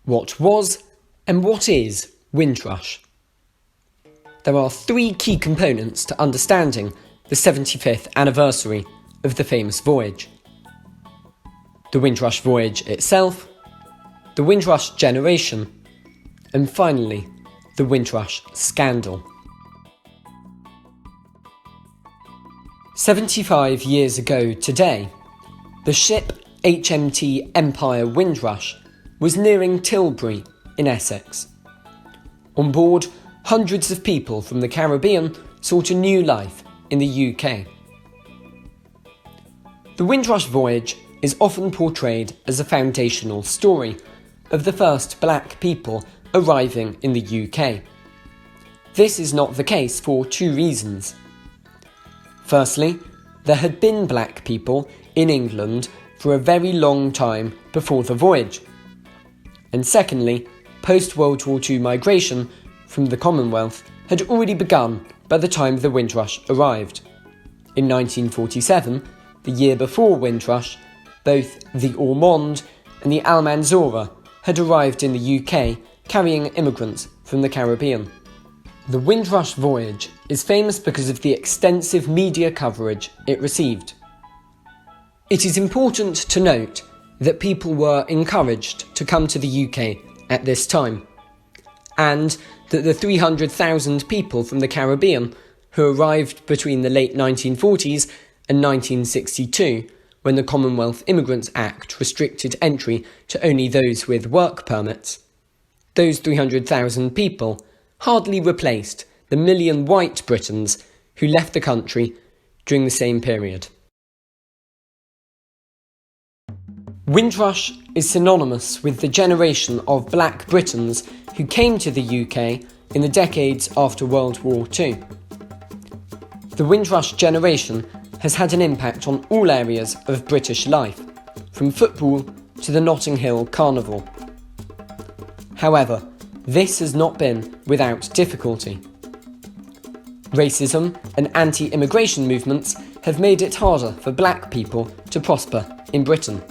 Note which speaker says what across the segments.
Speaker 1: What was and what is Windrush? There are three key components to understanding the 75th anniversary of the famous voyage. The Windrush voyage itself, the Windrush generation, and finally, the Windrush scandal. 75 years ago today, the ship HMT Empire Windrush was nearing Tilbury in Essex. On board, hundreds of people from the Caribbean sought a new life in the UK. The Windrush voyage is often portrayed as a foundational story of the first black people arriving in the UK. This is not the case for two reasons. Firstly, there had been black people in England for a very long time before the voyage. And secondly, post-World War II migration from the Commonwealth had already begun by the time the Windrush arrived. In 1947, the year before Windrush, both the Ormonde and the Almanzora had arrived in the UK carrying immigrants from the Caribbean. The Windrush voyage is famous because of the extensive media coverage it received. It is important to note that people were encouraged to come to the UK at this time, and that the 300,000 people from the Caribbean who arrived between the late 1940s and 1962, when the Commonwealth Immigrants Act restricted entry to only those with work permits, those 300,000 people hardly replaced the million white Britons who left the country during the same period. Windrush is synonymous with the generation of black Britons who came to the UK in the decades after World War II. The Windrush generation has had an impact on all areas of British life, from football to the Notting Hill Carnival. However, this has not been without difficulty. Racism and anti-immigration movements have made it harder for black people to prosper in Britain.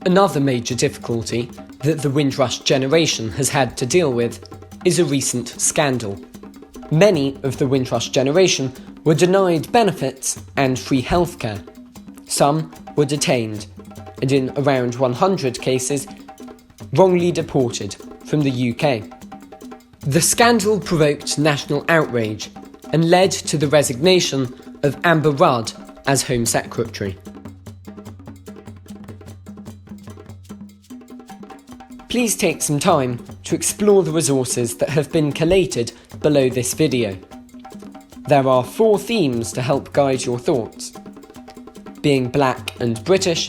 Speaker 1: Another major difficulty that the Windrush generation has had to deal with is a recent scandal. Many of the Windrush generation were denied benefits and free healthcare. Some were detained, and in around 100 cases, wrongly deported from the UK. The scandal provoked national outrage and led to the resignation of Amber Rudd as Home Secretary. Please take some time to explore the resources that have been collated below this video. There are 4 themes to help guide your thoughts: being black and British,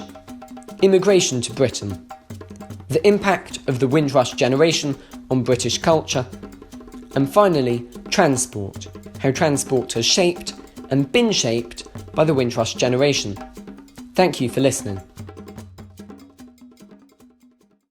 Speaker 1: immigration to Britain, the impact of the Windrush generation on British culture, and finally, transport, how transport has shaped and been shaped by the Windrush generation. Thank you for listening.